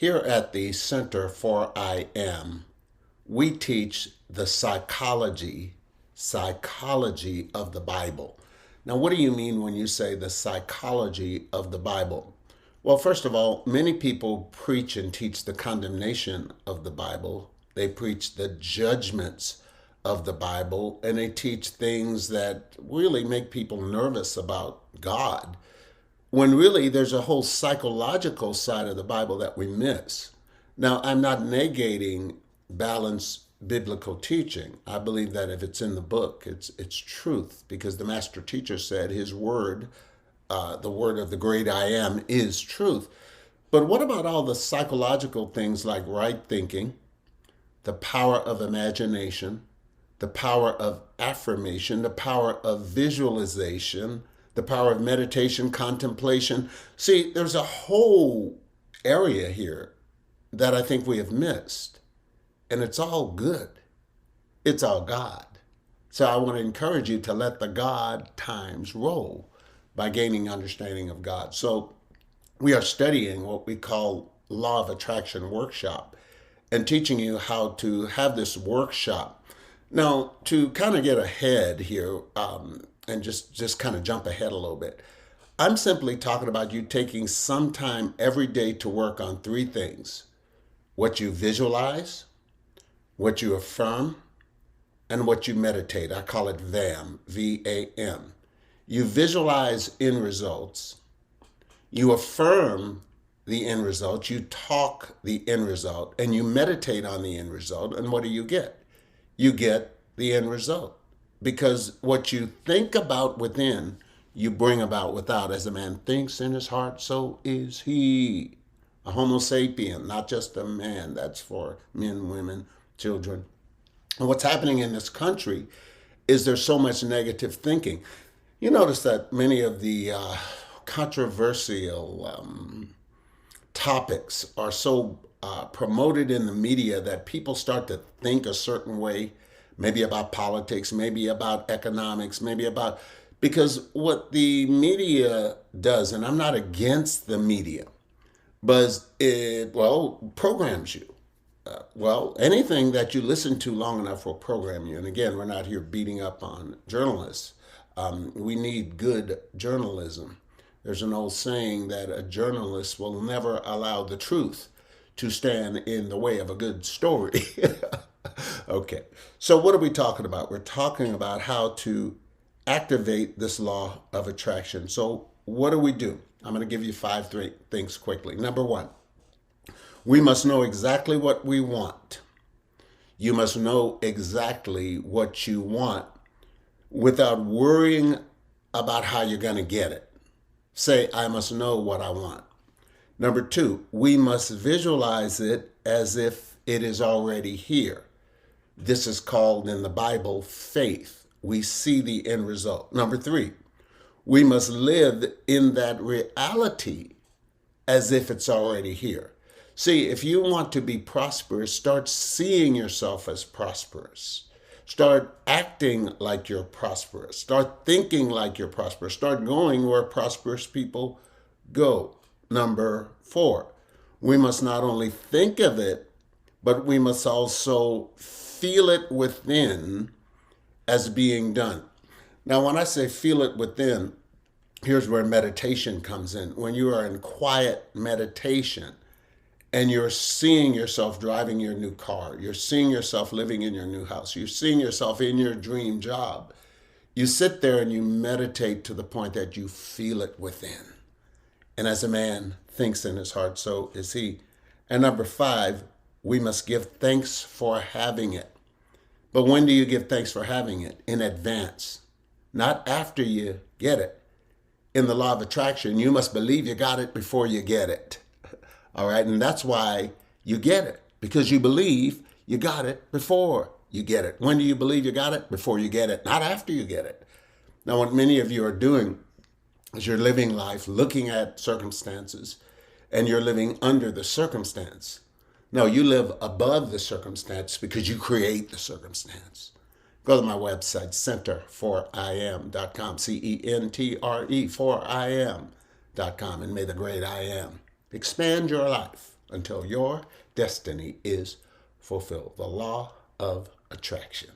Here at the Center for I Am, we teach the psychology of the Bible. Now, what do you mean when you say the psychology of the Bible? Well, first of all, many people preach and teach the condemnation of the Bible. They preach the judgments of the Bible, and they teach things that really make people nervous about God, when really there's a whole psychological side of the Bible that we miss. Now, I'm not negating balanced biblical teaching. I believe that if it's in the book, it's truth, because the master teacher said his word, the word of the great I am, is truth. But what about all the psychological things like right thinking, the power of imagination, the power of affirmation, the power of visualization, the power of meditation, contemplation? See, there's a whole area here that I think we have missed, and it's all good. It's all God. So I want to encourage you to let the God times roll by gaining understanding of God. So we are studying what we call Law of Attraction Workshop and teaching you how to have this workshop. Now, to kind of get ahead here, and just kind of jump ahead a little bit, I'm simply talking about you taking some time every day to work on three things: what you visualize, what you affirm, and what you meditate. I call it VAM, V-A-M. You visualize end results, you affirm the end result, you talk the end result, and you meditate on the end result. And what do you get? You get the end result. Because what you think about within, you bring about without. As a man thinks in his heart, so is he. A Homo sapien, not just a man. That's for men, women, children. And what's happening in this country is there's so much negative thinking. You notice that many of the controversial topics are so promoted in the media that people start to think a certain way, maybe about politics, maybe about economics, maybe about, because what the media does, and I'm not against the media, but it, well, programs you. Well, anything that you listen to long enough will program you. And again, we're not here beating up on journalists. We need good journalism. There's an old saying that a journalist will never allow the truth to stand in the way of a good story. Okay, so what are we talking about? We're talking about how to activate this law of attraction. So what do we do? I'm going to give you three things quickly. Number one, we must know exactly what we want. You must know exactly what you want without worrying about how you're going to get it. Say, I must know what I want. Number two, we must visualize it as if it is already here. This is called in the Bible faith. We see the end result. Number three, we must live in that reality as if it's already here. See, if you want to be prosperous, start seeing yourself as prosperous. Start acting like you're prosperous. Start thinking like you're prosperous. Start going where prosperous people go. Number four, we must not only think of it, but we must also feel it within as being done. Now, when I say feel it within, here's where meditation comes in. When you are in quiet meditation and you're seeing yourself driving your new car, you're seeing yourself living in your new house, you're seeing yourself in your dream job, you sit there and you meditate to the point that you feel it within. And as a man thinks in his heart, so is he. And number five, we must give thanks for having it. But when do you give thanks for having it? In advance, not after you get it. In the law of attraction, you must believe you got it before you get it. All right, and that's why you get it, because you believe you got it before you get it. When do you believe you got it? Before you get it, not after you get it. Now, what many of you are doing is you're living life looking at circumstances, and you're living under the circumstance. No, you live above the circumstance because you create the circumstance. Go to my website, centerforiam.com, CENTRE, for I am.com, and may the great I am expand your life. until your destiny is fulfilled. The law of attraction.